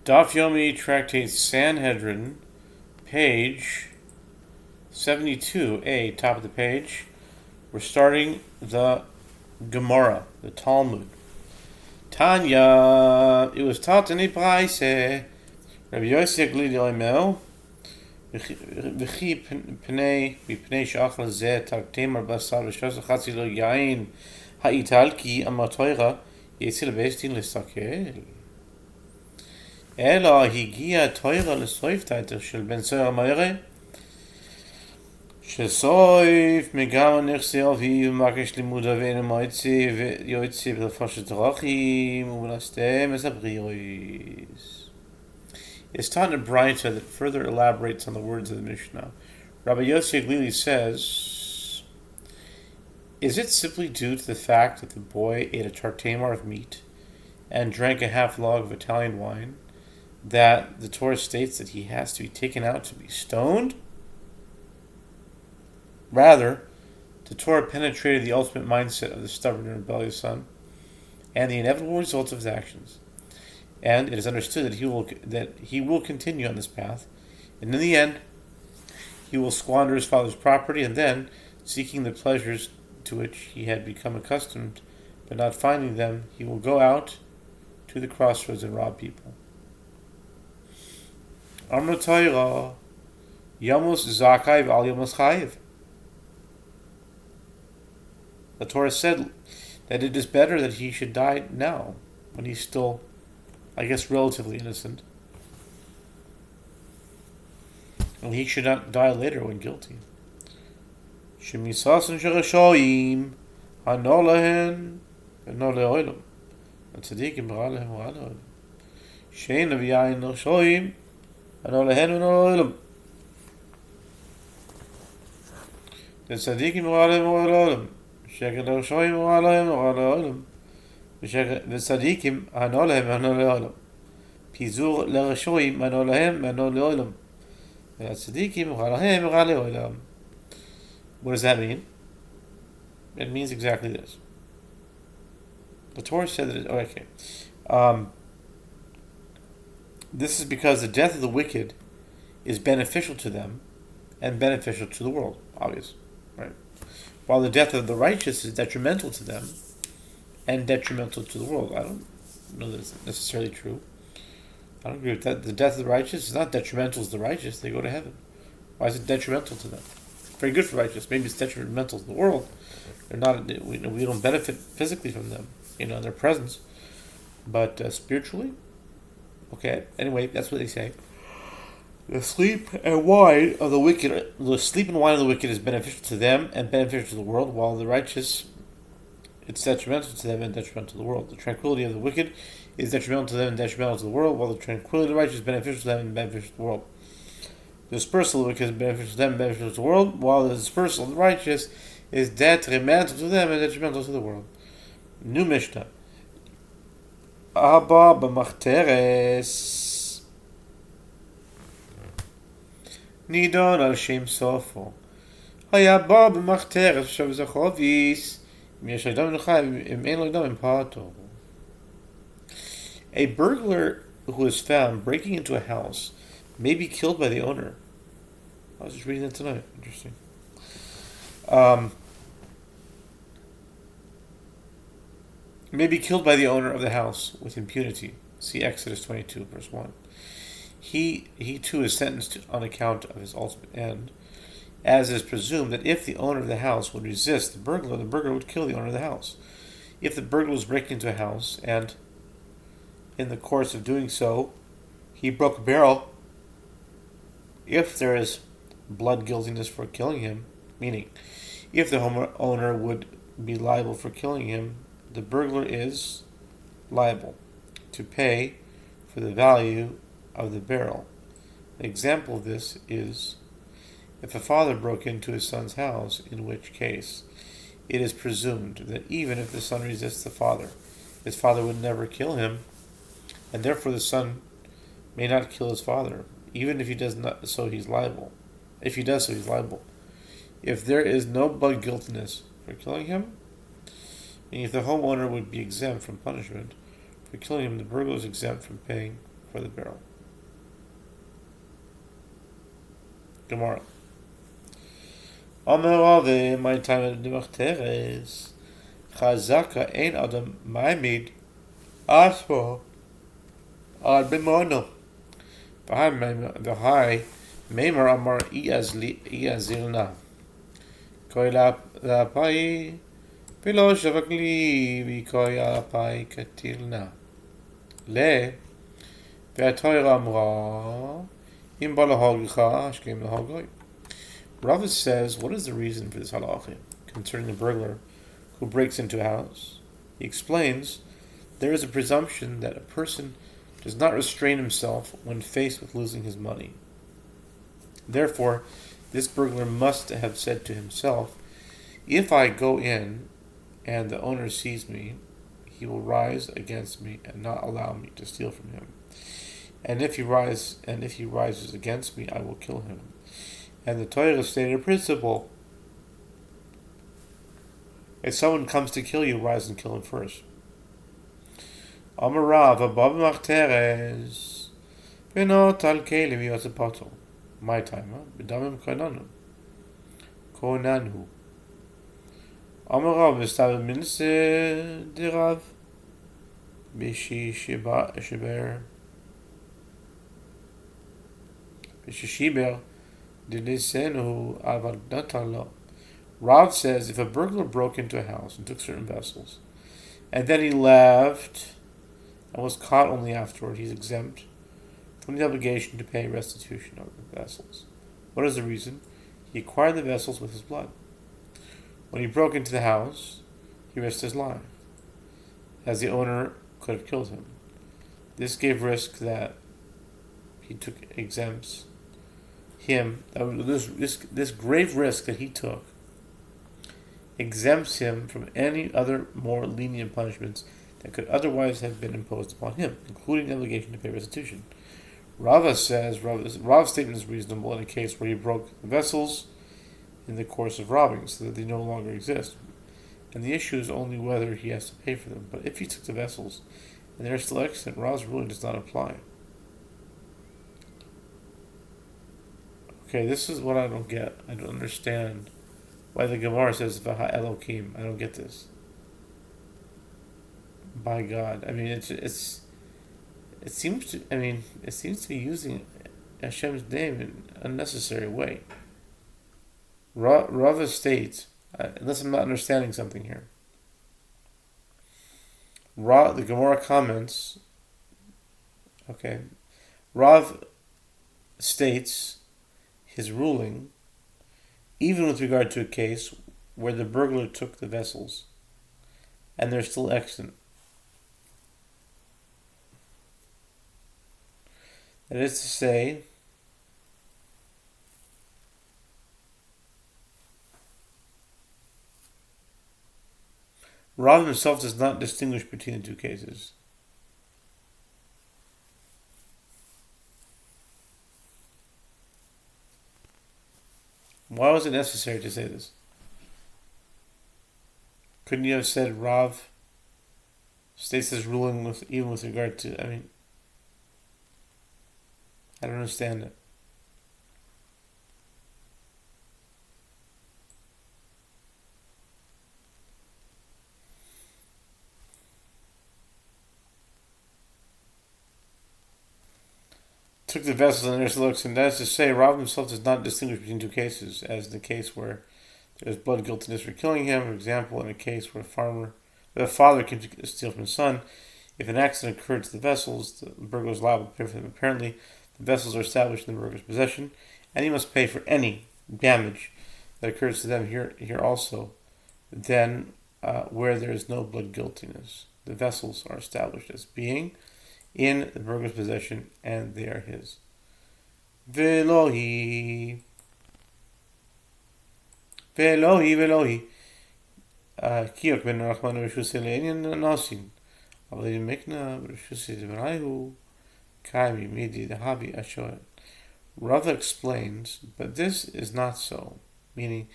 Daf Yomi Tractate Sanhedrin, page 72a, top of the page. We're starting the Gemara, the Talmud. Tanya, it was taught in a Braise, Rabbi Yossi Glili Oimel, V'chi Pnei Shachal Zeh Tartem Basar V'shos Chatzi Lo Yain Ha'italki Amatoira Yetzil Bestin L'Sakel. אלא הגיע תוירה לסויפתייתר של בן סויר המוירה שסויף מגמה נכסי אבי ומקש לימוד אבינו מויצי ויועצי ולפשט דרכים ולסתם את הבריאויס. It's taught in a Braita that further elaborates on the words of the Mishnah. Rabbi Yossi Glili says, is it simply due to the fact that the boy ate a tartamar of meat and drank a half log of Italian wine that the Torah states that he has to be taken out to be stoned? Rather, the Torah penetrated the ultimate mindset of the stubborn and rebellious son and the inevitable results of his actions. And it is understood that he will continue on this path, and in the end, he will squander his father's property, and then, seeking the pleasures to which he had become accustomed, but not finding them, he will go out to the crossroads and rob people. Amar Torah, Yamos Zakai V'al Yamos Chayiv. The Torah said that it is better that he should die now, when he's still, I guess, relatively innocent, and he should not die later when guilty. Shemisasin Sherashoyim Hanolahen V'Noleoilam Tzadikim Ralehem Raleoilam Shein Aviyayin Noshoyim Hanolahen V'Noleoilam Tzadikim Ralehem Raleoilam Shekel Noshoyim Ralehem Raleoilam V'Tzadikim Hanolahem V'Noleoilam Pizur Lerashoyim Hanolahem V'Noleoilam V'Tzadikim Ralehem Raleoilam. What does that mean? It means exactly this. The Torah said that this is because the death of the wicked is beneficial to them and beneficial to the world, obvious, right? While the death of the righteous is detrimental to them and detrimental to the world. I don't know that it's necessarily true. I don't agree with that. The death of the righteous is not detrimental to the righteous. They go to heaven. Why is it detrimental to them? Very good for righteous. Maybe it's detrimental to the world. They're not. We don't benefit physically from them, their presence, but spiritually, okay. Anyway, that's what they say. The sleep and wine of the wicked is beneficial to them and beneficial to the world, while the righteous, it's detrimental to them and detrimental to the world. The tranquility of the wicked is detrimental to them and detrimental to the world, while the tranquility of the righteous is beneficial to them and beneficial to the world. The dispersal of the wicked is beneficial to them and beneficial to the world, while the dispersal of the righteous is detrimental to them and detrimental to the world. New Mishnah. Abba b'machteres nidon al shem Sofer. Haya ba b'machteres shav zachovis im yesh adam nechayv im ein lo adam im pato. A burglar who is found breaking into a house may be killed by the owner. I was just reading that tonight. Interesting. May be killed by the owner of the house with impunity. See Exodus 22, verse 1. He too is sentenced on account of his ultimate end, as is presumed that if the owner of the house would resist the burglar would kill the owner of the house. If the burglar was breaking into a house and, in the course of doing so, he broke a barrel, if there is blood guiltiness for killing him, meaning if the homeowner would be liable for killing him, the burglar is liable to pay for the value of the barrel. An example of this is if a father broke into his son's house, in which case it is presumed that even if the son resists the father, his father would never kill him, and therefore the son may not kill his father. Even if he does not, so he's liable. If he does so, he's liable. If there is no blood guiltiness for killing him, meaning if the homeowner would be exempt from punishment for killing him, the burglar is exempt from paying before the barrel. Gemara. Amar Rave, my time at Nimach Teres. Chazaka ein adam ma'amid aspo ad b'mono. V'hai Meimer amar iazilna. Koi lapai v'lo shavak li v'koi lapai katilna. Le v'atoira amra im balahogcha ashkem lahogoi. Rava says, what is the reason for this halacha concerning the burglar who breaks into a house? He explains, there is a presumption that a person does not restrain himself when faced with losing his money. Therefore, this burglar must have said to himself, if I go in and the owner sees me, he will rise against me and not allow me to steal from him. And if he rises against me, I will kill him. And the Torah stated a principle: if someone comes to kill you, rise and kill him first. Amarav abab machteres benot al keli miyosapato. My time, b'damim konanhu. Amarav b'stav minse dirav b'shi shiber Rav says, if a burglar broke into a house and took certain vessels, and then he left and was caught only afterward, he's exempt from the obligation to pay restitution of the vessels. What is the reason? He acquired the vessels with his blood. When he broke into the house, he risked his life, as the owner could have killed him. This gave risk that he took exempts him. This grave risk that he took exempts him from any other more lenient punishments that could otherwise have been imposed upon him, including the obligation to pay restitution. Rava says Rav's statement is reasonable in a case where he broke the vessels in the course of robbing, so that they no longer exist, and the issue is only whether he has to pay for them. But if he took the vessels and they are still extant, Rav's ruling does not apply. Okay, this is what I don't get. I don't understand why the Gemara says Vaha Elokim. I don't get this. By God, I mean it seems to be using Hashem's name in an unnecessary way. Rava states, unless I'm not understanding something here. The Gemara comments. Okay, Rav states his ruling, even with regard to a case where the burglar took the vessels and they're still extant. That is to say, Rav himself does not distinguish between the two cases. Why was it necessary to say this? Couldn't you have said Rav states his ruling even with regard to, I don't understand it. Took the vessels and there's looks, and that is to say, Rav himself does not distinguish between two cases, as in the case where there is blood guiltiness for killing him. For example, in a case where a father came to steal from his son, if an accident occurred to the vessels, the burglar is liable to pay for them. Apparently, the vessels are established in the burglar's possession, and he must pay for any damage that occurs to them here also. Then, where there is no blood guiltiness, the vessels are established as being in the burglar's possession, and they are his. Velohi. Kiyok ben Rachman Rishus Elenian Nasin. Avli Mikna Rishus Ibrahim Kaimi Midi the Habi Ashoel. Rava explains, but this is not so, meaning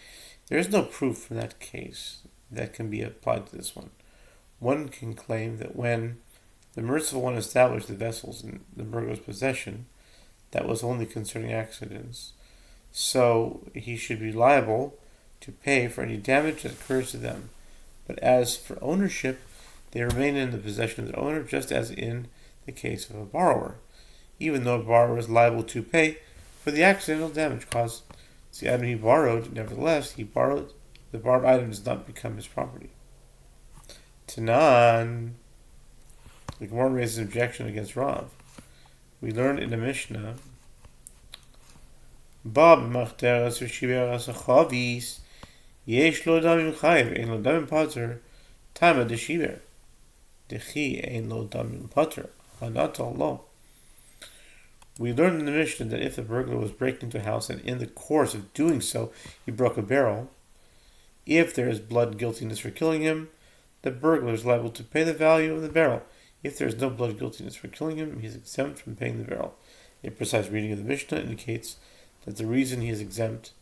there is no proof from that case that can be applied to this one. One can claim that when The merciful one established the vessels in the burglar's possession. That was only concerning accidents. So he should be liable to pay for any damage that occurs to them. But as for ownership, they remain in the possession of their owner, just as in the case of a borrower, even though a borrower is liable to pay for the accidental damage caused. It's the item he borrowed, nevertheless, the borrowed item does not become his property. Tanan, the Gemara raises an objection against Rav. We learned in the Mishnah, Bab machteras v'shiveras achavis, yesh lo damim chayiv, ein lo damim pater, tama deshiver, dechi ein lo damim pater, hanata lo. We learned in the Mishnah that if the burglar was breaking into a house and in the course of doing so he broke a barrel, if there is blood guiltiness for killing him, the burglar is liable to pay the value of the barrel. If there is no blood guiltiness for killing him, he is exempt from paying the barrel. A precise reading of the Mishnah indicates that the reason he is exempt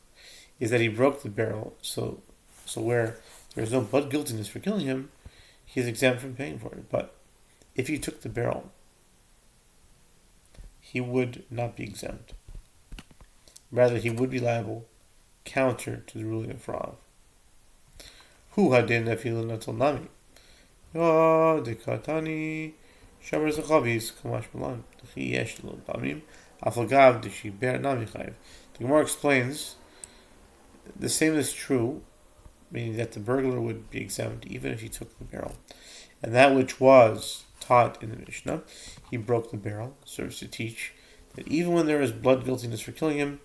is that he broke the barrel, so where there is no blood guiltiness for killing him, he is exempt from paying for it. But if he took the barrel, he would not be exempt. Rather, he would be liable, counter to the ruling of Rav. Hu hadin afilu natal nami. Oh, dekatani shabar zachavis kamash malan. Dechi yesh lo damim aflagav deshi ber nami chayiv. The Gemara explains the same is true, meaning that the burglar would be exempt even if he took the barrel. And that which was taught in the Mishnah, he broke the barrel, serves to teach that even when there is blood guiltiness for killing him,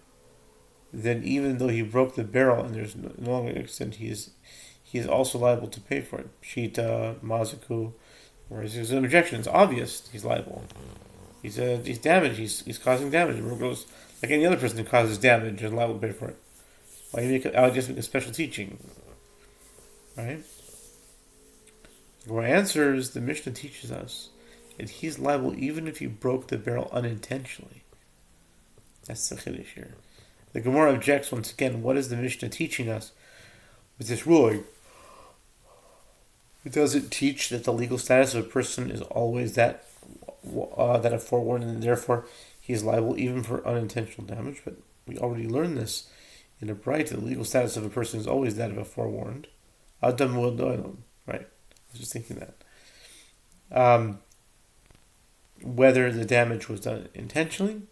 then even though he broke the barrel and there's no longer an extent, he is also liable to pay for it. Shita, Mazaku, whereas there's an objection, it's obvious he's liable. He's damaged, he's causing damage. The goes like any other person who causes damage is liable to pay for it. Why I would just make a special teaching. Right? Our answers, the Mishnah teaches us that he's liable even if he broke the barrel unintentionally. That's the Chiddush here. The Gemara objects once again, what is the Mishnah teaching us with this ruling? Does it teach that the legal status of a person is always that of forewarned, and therefore he is liable even for unintentional damage? But we already learned this in a bright. The legal status of a person is always that of a forewarned. Adam Mu'adoilam. Right. I was just thinking that. Whether the damage was done intentionally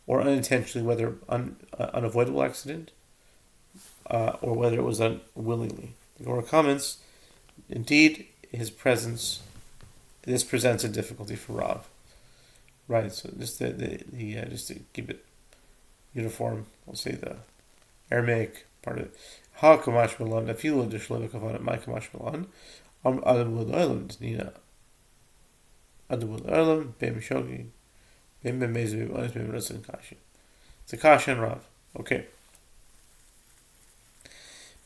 or unintentionally, whether unavoidable accident or whether it was done willingly. The Gemara comments, indeed, this presents a difficulty for Rav. Right, so just just to keep it uniform, I'll say the Aramaic part of it. Ha kamash malan, afilu adishlo v'kavanat my kamash malan, adam l'olam nina, adam l'olam beim shogi, beim b'meizu beim onis beim ratzon kashi. It's a kashi and Rav. Okay.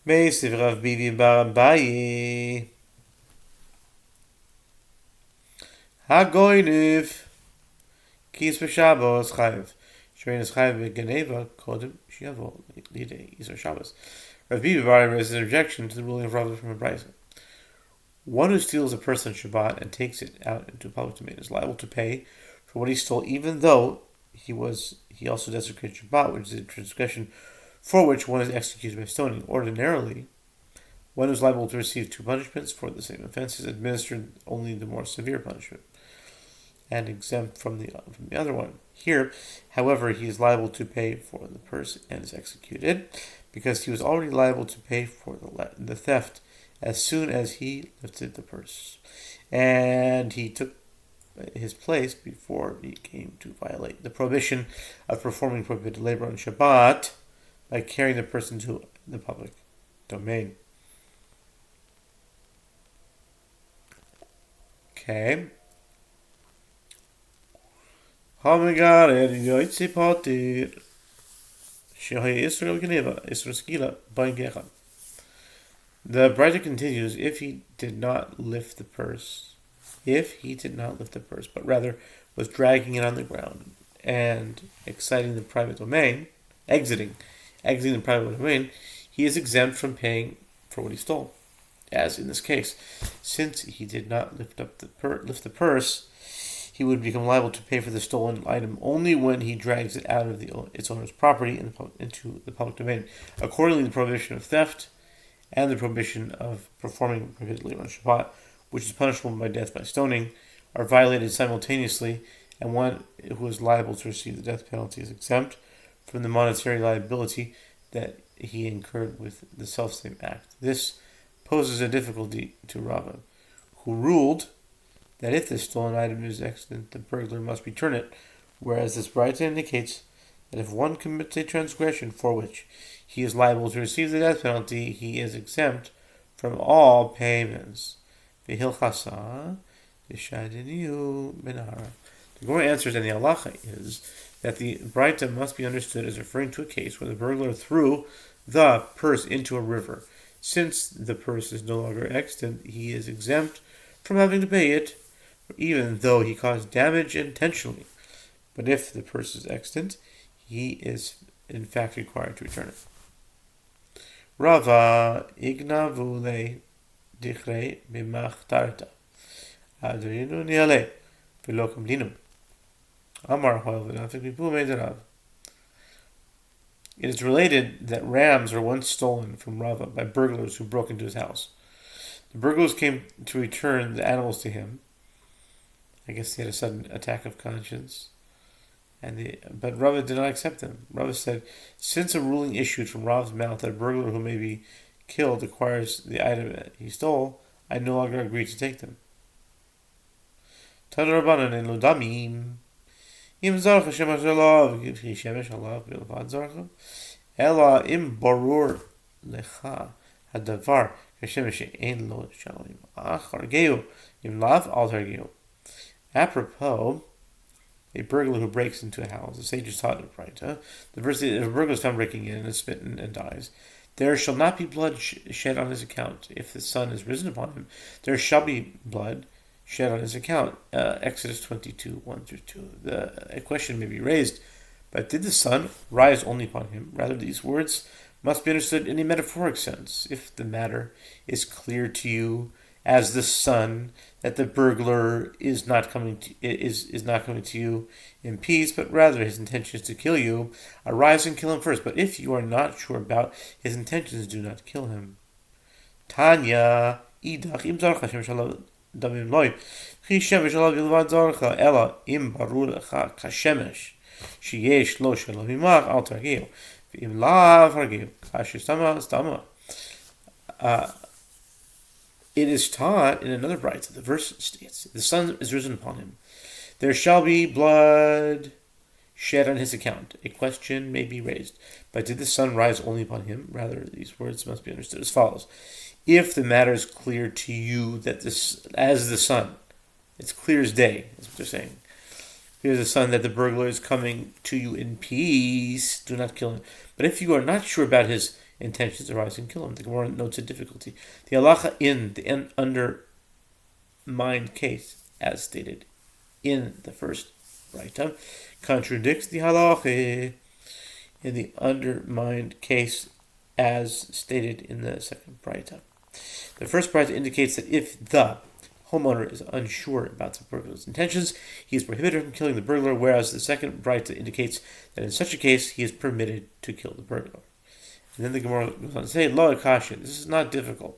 Meisiv Rav Bibi bar Abaye. Hagoyniv kis b'Shabbos chayiv. Sherein is chayiv b'geneva kodem shiavo lidei Yisrael Shabbos. Rav Bibi bar raises an objection to the ruling of Rav from a brayso. One who steals a person Shabbat and takes it out into a public domain is liable to pay for what he stole, even though he also desecrated Shabbat, which is a transgression for which one is executed by stoning. Ordinarily, one is liable to receive two punishments for the same offense, is administered only the more severe punishment, and exempt from the other one. Here, however, he is liable to pay for the purse and is executed, because he was already liable to pay for the theft as soon as he lifted the purse, and he took his place before he came to violate the prohibition of performing prohibited labor on Shabbat by carrying the person to the public domain. Okay. The Braita continues, if he did not lift the purse, but rather was dragging it on the ground and exiting the private domain, exiting the private domain, he is exempt from paying for what he stole. as in this case. Since he did not lift the purse, he would become liable to pay for the stolen item only when he drags it out of its owner's property into the public domain. Accordingly, the prohibition of theft and the prohibition of performing prohibited labor on Shabbat, which is punishable by death by stoning, are violated simultaneously, and one who is liable to receive the death penalty is exempt from the monetary liability that he incurred with the selfsame act. This poses a difficulty to Rava, who ruled that if the stolen item is extant, the burglar must return it, whereas this Braita indicates that if one commits a transgression for which he is liable to receive the death penalty, he is exempt from all payments. V'hilchasa v'shadiniu benara. The Gemara answers, and the halacha is that the Braita must be understood as referring to a case where the burglar threw the purse into a river. Since the purse is no longer extant, he is exempt from having to pay it, even though he caused damage intentionally. But if the purse is extant, he is in fact required to return it. Rava ignavule dichrei b'machtarta adrinu niale v'lo kamdinu amar hoel v'nafik mipu meidarav. It is related that rams were once stolen from Rava by burglars who broke into his house. The burglars came to return the animals to him. I guess he had a sudden attack of conscience. But Rava did not accept them. Rava said, since a ruling issued from Rava's mouth that a burglar who may be killed acquires the item that he stole, I no longer agree to take them. Tana Rabbanan en lo damim. Im zarcha shemesh alav, givchi shemesh alav bilvad zarcha. Ela im barur lecha hadavar kashemesh she'en lo shalim. Ach hargeu im lav al hargeu. Apropos, a burglar who breaks into a house, the sages taught it, right? The verse: if a burglar is found breaking in and is smitten and dies, there shall not be blood shed on his account. If the sun is risen upon him, there shall be blood shed on his account. Exodus 22, 1-2. A question may be raised, but did the sun rise only upon him? Rather, these words must be understood in a metaphoric sense. If the matter is clear to you as the sun that the burglar is not coming to you in peace, but rather his intention is to kill you, arise and kill him first. But if you are not sure about his intentions, do not kill him. Tanya idach im zarcha shem shalav damim loy chi shemesh alav bilvad zarcha ela im barur lecha kashemesh sheyesh lo shalav imach al targeu v'im lav hargeu kasher stama. It is taught in another Braita. The verse states, the sun is risen upon him. There shall be blood shed on his account. A question may be raised. But did the sun rise only upon him? Rather, these words must be understood as follows. If the matter is clear to you that this, as the sun, it's clear as day, is what they're saying. Clear as the sun that the burglar is coming to you in peace, do not kill him. But if you are not sure about his intentions, arise and kill him. The Gemara notes a difficulty. The halacha in the undermined case, as stated in the first Braita, contradicts the halacha in the undermined case, as stated in the second Braita. The first Braita indicates that if the homeowner is unsure about the burglar's intentions, he is prohibited from killing the burglar, whereas the second Braita indicates that in such a case, he is permitted to kill the burglar. And then the Gemara goes on to say, Lo akasha, this is not difficult.